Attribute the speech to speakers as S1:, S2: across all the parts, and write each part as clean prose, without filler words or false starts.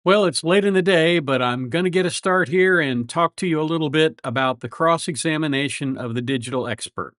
S1: Well, it's late in the day, but I'm going to get a start here and talk to you a little bit about the cross examination of the digital expert.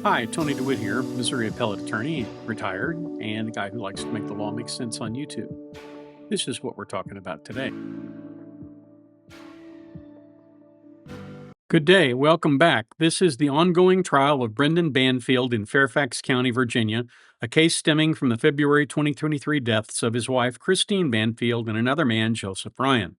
S1: Hi, Tony DeWitt here, Missouri appellate attorney, retired, and a guy who likes to make the law make sense on YouTube. This is what we're talking about today. Good day. Welcome back. This is the ongoing trial of Brendan Banfield in Fairfax County, Virginia, a case stemming from the February 2023 deaths of his wife, Christine Banfield, and another man, Joseph Ryan.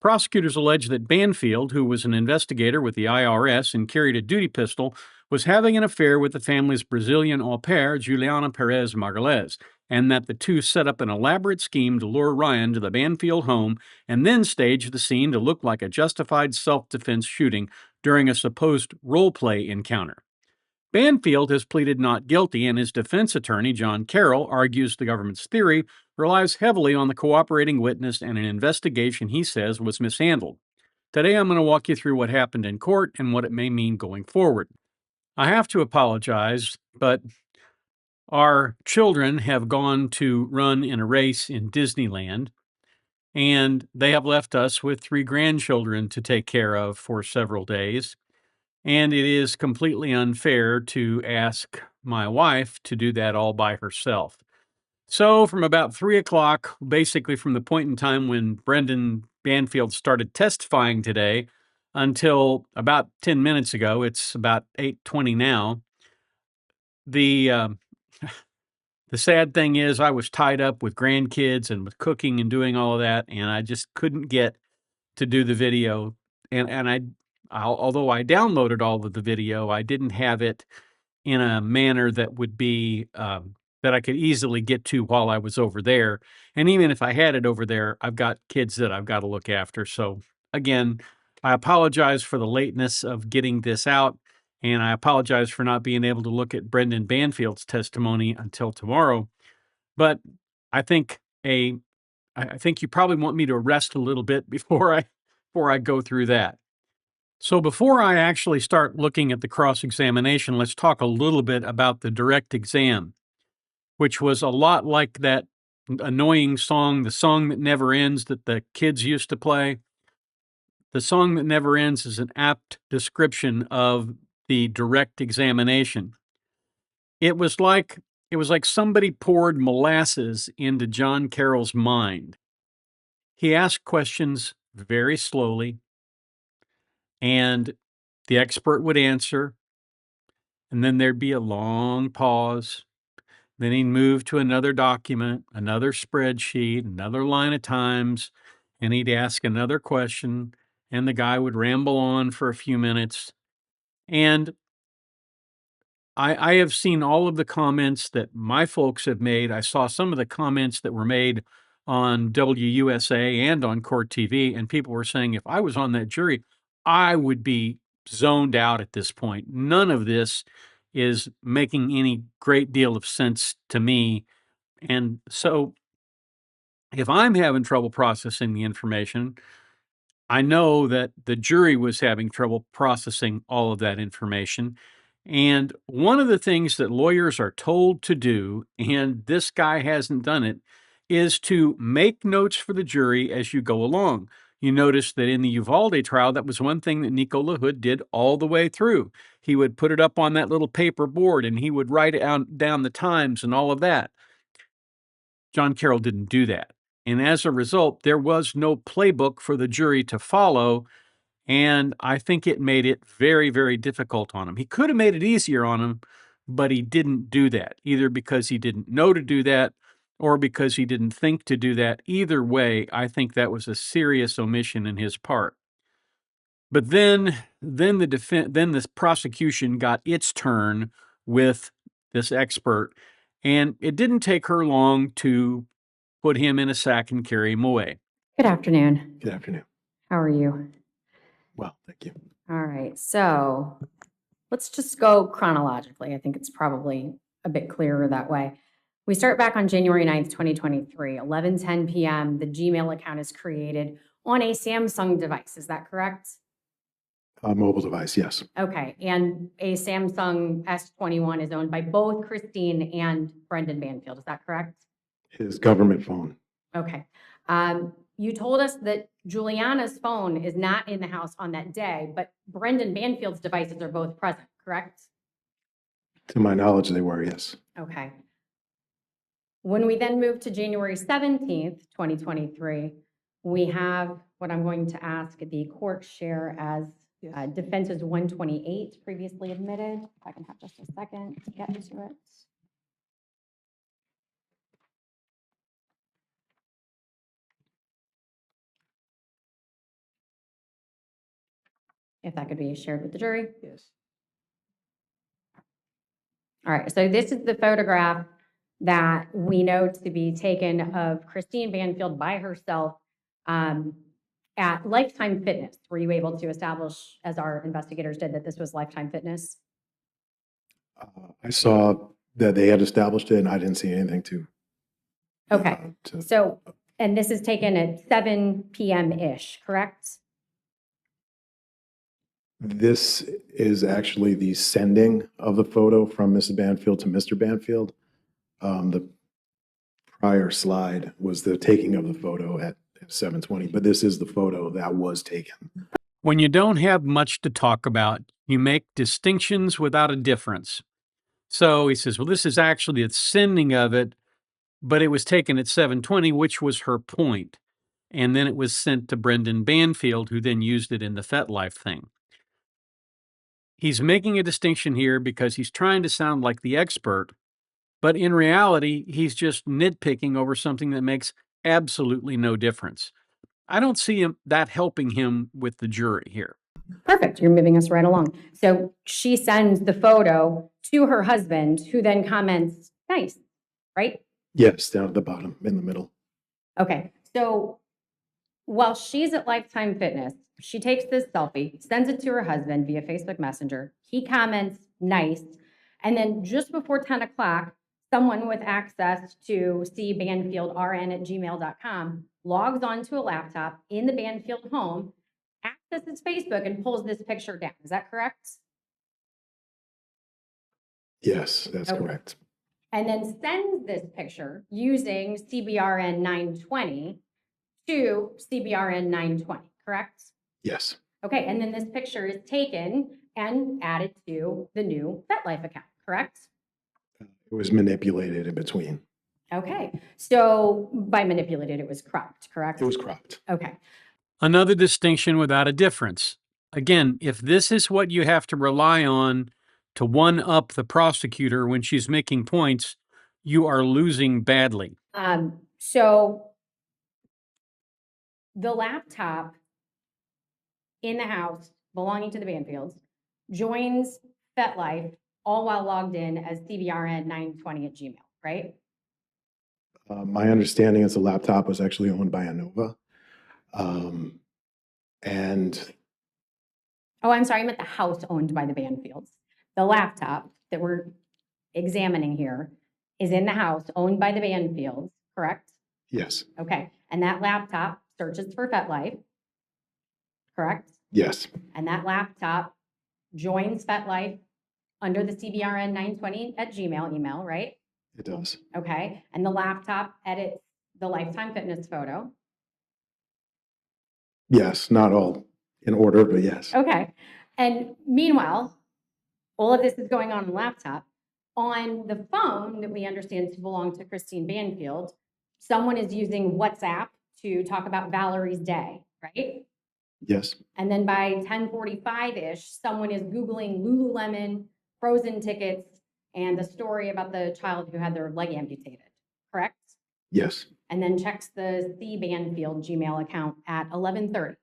S1: Prosecutors allege that Banfield, who was an investigator with the IRS and carried a duty pistol, was having an affair with the family's Brazilian au pair, Juliana Perez Margalez, and that the two set up an elaborate scheme to lure Ryan to the Banfield home and then staged the scene to look like a justified self-defense shooting during a supposed role-play encounter. Banfield has pleaded not guilty, and his defense attorney, John Carroll, argues the government's theory relies heavily on the cooperating witness and an investigation he says was mishandled. Today, I'm going to walk you through what happened in court and what it may mean going forward. I have to apologize, but our children have gone to run in a race in Disneyland, and they have left us with 3 grandchildren to take care of for several days. And it is completely unfair to ask my wife to do that all by herself. So, from about 3 o'clock, basically from the point in time when Brendan Banfield started testifying today until about 10 minutes ago, it's about 8:20 now. The the sad thing is, I was tied up with grandkids and with cooking and doing all of that, and I just couldn't get to do the video. Although I downloaded all of the video, I didn't have it in a manner that would be that I could easily get to while I was over there. And even if I had it over there, I've got kids that I've got to look after. So again, I apologize for the lateness of getting this out, and I apologize for not being able to look at Brendan Banfield's testimony until tomorrow. But I think I think you probably want me to rest a little bit before I go through that. So before I actually start looking at the cross-examination, let's talk a little bit about the direct exam, which was a lot like that annoying song, The Song That Never Ends, that the kids used to play. The Song That Never Ends is an apt description of the direct examination. It was like somebody poured molasses into John Carroll's mind. He asked questions very slowly, and the expert would answer, and then there'd be a long pause. Then he'd move to another document, another spreadsheet, another line of times, and he'd ask another question, and the guy would ramble on for a few minutes. And I have seen all of the comments that my folks have made. I saw some of the comments that were made on WUSA and on Court TV, and people were saying if I was on that jury, I would be zoned out at this point. None of this is making any great deal of sense to me. And so if I'm having trouble processing the information, I know that the jury was having trouble processing all of that information. And one of the things that lawyers are told to do, and this guy hasn't done it, is to make notes for the jury as you go along. You notice that in the Uvalde trial, that was one thing that Nico LaHood did all the way through. He would put it up on that little paper board and he would write down the times and all of that. John Carroll didn't do that. And as a result, there was no playbook for the jury to follow. And I think it made it very, very difficult on him. He could have made it easier on him, but he didn't do that, either because he didn't know to do that or because he didn't think to do that. Either way, I think that was a serious omission in his part. But then the prosecution got its turn with this expert, and it didn't take her long to put him in a sack and carry him away.
S2: Good afternoon.
S3: Good afternoon.
S2: How are you?
S3: Well, thank you.
S2: All right, so let's just go chronologically. I think it's probably a bit clearer that way. We start back on January 9th, 2023, 11:10 p.m. The Gmail account is created. on a Samsung device, is that correct?
S3: A mobile device, yes.
S2: Okay, and a Samsung S21 is owned by both Christine and Brendan Banfield, is that correct?
S3: His government phone.
S2: Okay. You told us that Juliana's phone is not in the house on that day, but Brendan Banfield's devices are both present, correct?
S3: To my knowledge, they were, yes.
S2: Okay. When we then move to January 17th, 2023, we have what I'm going to ask the court share as defenses 128 previously admitted. If I can have just a second to get to it. If that could be shared with the jury.
S3: Yes.
S2: All right, so this is the photograph that we know to be taken of Christine Banfield by herself at Lifetime Fitness. Were you able to establish, as our investigators did, that this was Lifetime Fitness?
S3: I saw that they had established it, and I didn't see anything to.
S2: Okay, so, and this is taken at 7 p.m.-ish, correct?
S3: This is actually the sending of the photo from Mrs. Banfield to Mr. Banfield. The prior slide was the taking of the photo at 7:20, but this is the photo that was taken.
S1: When you don't have much to talk about, you make distinctions without a difference. So he says, well, this is actually the sending of it, but it was taken at 7:20, which was her point. And then it was sent to Brendan Banfield, who then used it in the FetLife thing. He's making a distinction here because he's trying to sound like the expert, but in reality, he's just nitpicking over something that makes absolutely no difference. I don't see that helping him with the jury here.
S2: Perfect, you're moving us right along. So she sends the photo to her husband, who then comments, nice, right?
S3: Yes, down at the bottom, in the middle.
S2: Okay, so while she's at Lifetime Fitness, she takes this selfie, sends it to her husband via Facebook Messenger. He comments, nice. And then just before 10 o'clock, someone with access to cbanfieldrn@gmail.com logs onto a laptop in the Banfield home, accesses Facebook, and pulls this picture down. Is that correct?
S3: Yes, that's
S2: Okay.
S3: correct.
S2: And then sends this picture using CBRN 920 to CBRN 920, correct?
S3: Yes.
S2: Okay, and then this picture is taken and added to the new FetLife account, correct?
S3: It was manipulated in between.
S2: Okay, so by manipulated, it was cropped, correct?
S3: It was cropped.
S2: Okay,
S1: Another distinction without a difference. Again, if this is what you have to rely on to one-up the prosecutor when she's making points, you are losing badly.
S2: so the laptop in the house belonging to the Banfields joins FetLife all while logged in as CBRN 920 @gmail, right?
S3: My understanding is the laptop was actually owned by Anova. And
S2: Oh, I'm sorry, I meant the house owned by the Banfields. The laptop that we're examining here is in the house owned by the Banfields, correct?
S3: yes,
S2: Okay, and that laptop searches for FetLife, correct?
S3: yes,
S2: And that laptop joins FetLife under the CBRN 920 @gmail email, right?
S3: it does.
S2: Okay, and the laptop edits the Lifetime Fitness photo.
S3: Yes, not all in order, but yes.
S2: Okay, and meanwhile, all of this is going on the laptop. On the phone that we understand to belong to Christine Banfield, someone is using WhatsApp to talk about Valerie's day, right?
S3: Yes,
S2: And then by 10:45-ish, someone is Googling Lululemon, frozen tickets, and the story about the child who had their leg amputated, correct?
S3: yes,
S2: And then checks the C Banfield Gmail account at 11:30,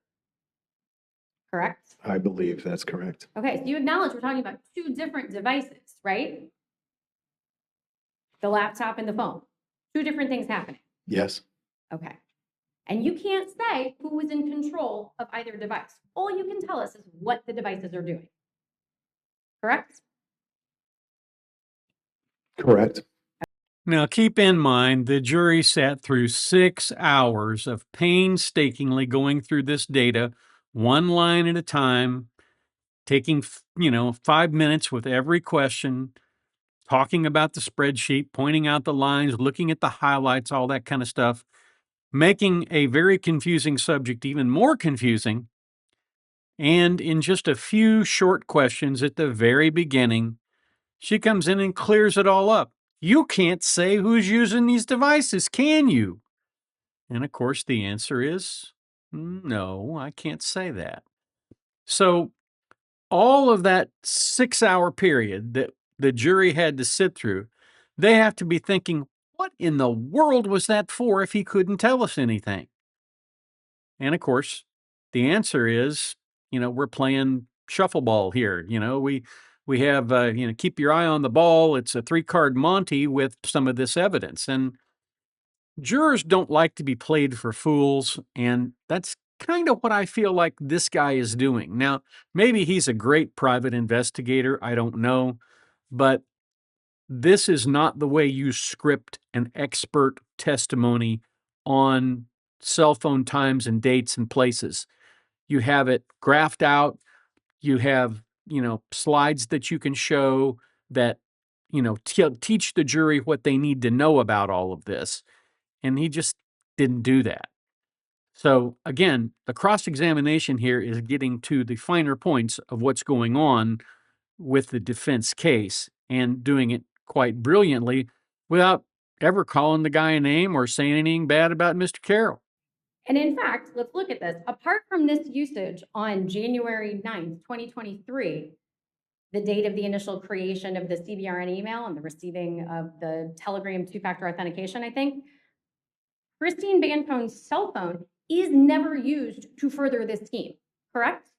S2: correct?
S3: I believe that's correct.
S2: Okay, so you acknowledge we're talking about two different devices, right? The laptop and the phone, two different things happening.
S3: Yes,
S2: Okay. And you can't say who was in control of either device. All you can tell us is what the devices are doing. Correct?
S3: correct.
S1: Now, keep in mind, the jury sat through 6 hours of painstakingly going through this data, one line at a time, taking, 5 minutes with every question, talking about the spreadsheet, pointing out the lines, looking at the highlights, all that kind of stuff, making a very confusing subject even more confusing. And in just a few short questions at the very beginning, she comes in and clears it all up. You can't say who's using these devices, can you? And of course, the answer is no, I can't say that. So, all of that 6 hour period that the jury had to sit through, they have to be thinking, what in the world was that for if he couldn't tell us anything? And of course, the answer is, we're playing shuffleball here. We have, keep your eye on the ball. It's a 3-card Monty with some of this evidence. And jurors don't like to be played for fools. And that's kind of what I feel like this guy is doing. Now, maybe he's a great private investigator. I don't know. But this is not the way you script an expert testimony on cell phone times and dates and places. You have it graphed out. You have, slides that you can show that, teach the jury what they need to know about all of this. And he just didn't do that. So again, the cross-examination here is getting to the finer points of what's going on with the defense case and doing it quite brilliantly without ever calling the guy a name or saying anything bad about Mr. Carroll.
S2: And in fact, let's look at this. Apart from this usage on January 9th, 2023, the date of the initial creation of the CBRN email and the receiving of the Telegram 2-factor authentication, I think, Christine Banfone's cell phone is never used to further this scheme, correct?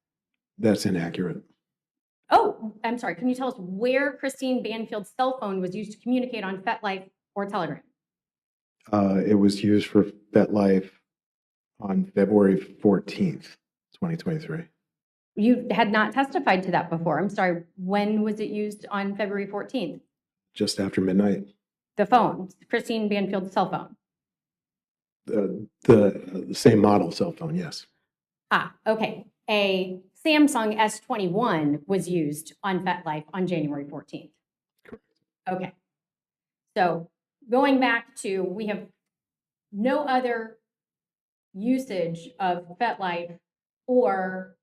S3: That's inaccurate.
S2: Oh, I'm sorry. Can you tell us where Christine Banfield's cell phone was used to communicate on FetLife or Telegram?
S3: It was used for FetLife on February 14th, 2023.
S2: You had not testified to that before. I'm sorry. When was it used on February 14th?
S3: Just after midnight.
S2: The phone, Christine Banfield's cell phone.
S3: The same model cell phone, yes.
S2: Okay. A Samsung S21 was used on FetLife on January 14th.
S3: Correct.
S2: Okay. So going back to, we have no other usage of FetLife or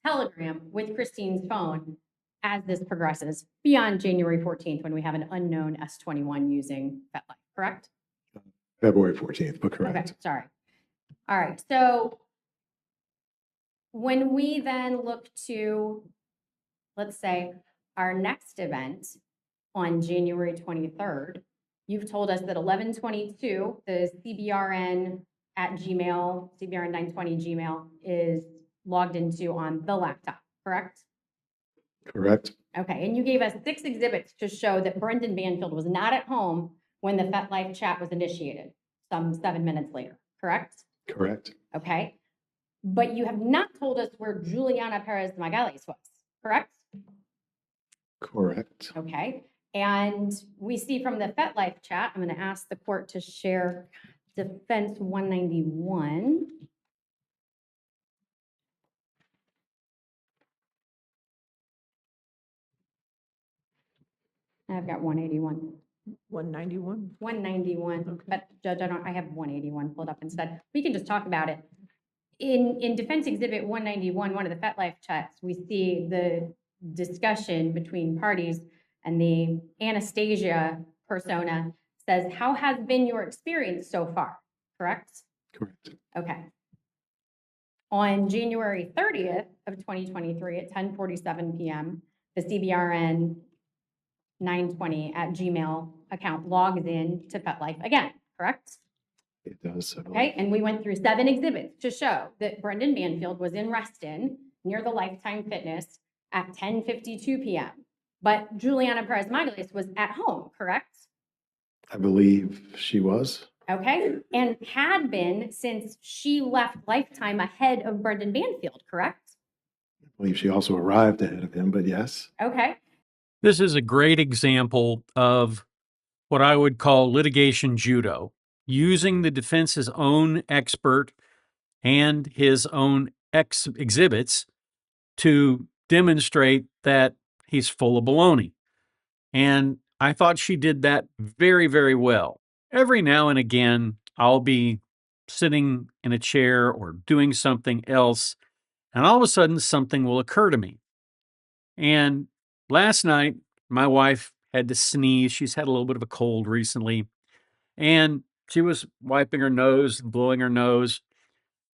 S2: Telegram with Christine's phone as this progresses beyond January 14th when we have an unknown S21 using FetLife, correct?
S3: February 14th, but correct.
S2: Okay, sorry. All right, so when we then look to, let's say, our next event on January 23rd, you've told us that 1122, the CBRN at Gmail, CBRN 920 Gmail is logged into on the laptop, correct?
S3: Correct.
S2: Okay, and you gave us 6 exhibits to show that Brendan Banfield was not at home when the FetLife chat was initiated, some 7 minutes later, correct?
S3: Correct.
S2: Okay, but you have not told us where Juliana Perez Magalhães was, correct?
S3: Correct.
S2: Okay, and we see from the FetLife chat, I'm going to ask the court to share Defense 191. I've got 181.
S4: 191.
S2: 191,
S4: Okay.
S2: but Judge, I have 181 pulled up instead. We can just talk about it. In Defense Exhibit 191, one of the FetLife chats, we see the discussion between parties, and the Anastasia persona says, "How has been your experience so far?" Correct?
S3: Correct.
S2: Okay. On January 30th of 2023 at 10:47 p.m., the CBRN 920 at Gmail account logs in to FetLife again, correct?
S3: It does. I believe.
S2: Okay, and we went through 7 exhibits to show that Brendan Banfield was in Reston near the Lifetime Fitness at 10:52 p.m. But Juliana Perez Magalhães was at home, correct?
S3: I believe she was.
S2: Okay, and had been since she left Lifetime ahead of Brendan Banfield, correct?
S3: I believe she also arrived ahead of him, but yes.
S2: Okay,
S1: This is a great example of what I would call litigation judo, using the defense's own expert and his own exhibits to demonstrate that he's full of baloney. And I thought she did that very, very well. Every now and again, I'll be sitting in a chair or doing something else, and all of a sudden something will occur to me. And last night, my wife had to sneeze. She's had a little bit of a cold recently, and she was wiping her nose, blowing her nose.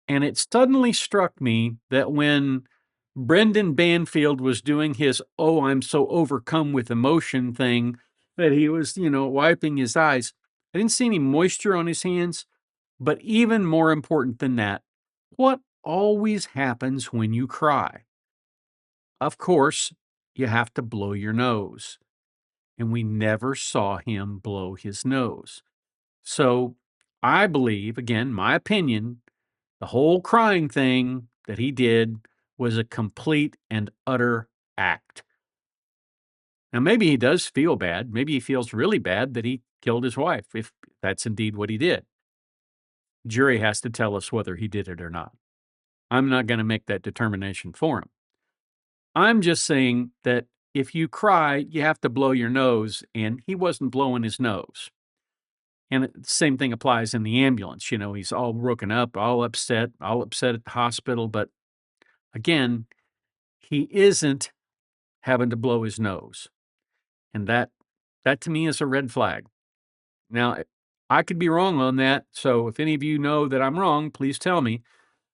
S1: And it suddenly struck me that when Brendan Banfield was doing his, oh, I'm so overcome with emotion thing, that he was, wiping his eyes, I didn't see any moisture on his hands. But even more important than that, what always happens when you cry? Of course, you have to blow your nose. And we never saw him blow his nose. So I believe, again, my opinion, the whole crying thing that he did was a complete and utter act. Now, maybe he does feel bad. Maybe he feels really bad that he killed his wife, if that's indeed what he did. Jury has to tell us whether he did it or not. I'm not going to make that determination for him. I'm just saying that if you cry, you have to blow your nose, and he wasn't blowing his nose. And the same thing applies in the ambulance. He's all broken up, all upset at the hospital. But again, he isn't having to blow his nose. And that to me is a red flag. Now, I could be wrong on that. So if any of you know that I'm wrong, please tell me.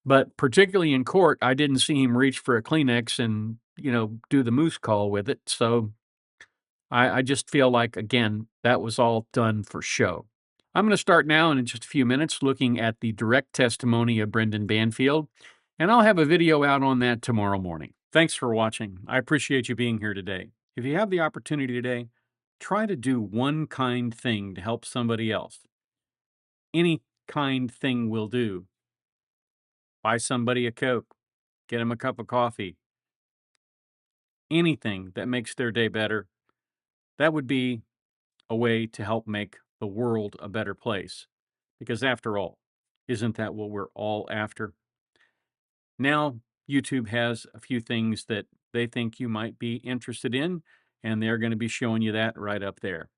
S1: But particularly in court, I didn't see him reach for a Kleenex and, do the moose call with it. So I just feel like, again, that was all done for show. I'm going to start now and in just a few minutes looking at the direct testimony of Brendan Banfield, and I'll have a video out on that tomorrow morning. Thanks for watching. I appreciate you being here today. If you have the opportunity today, try to do one kind thing to help somebody else. Any kind thing will do. Buy somebody a Coke, get them a cup of coffee. Anything that makes their day better, that would be a way to help make the world a better place. Because after all, isn't that what we're all after? Now, YouTube has a few things that they think you might be interested in, and they're going to be showing you that right up there.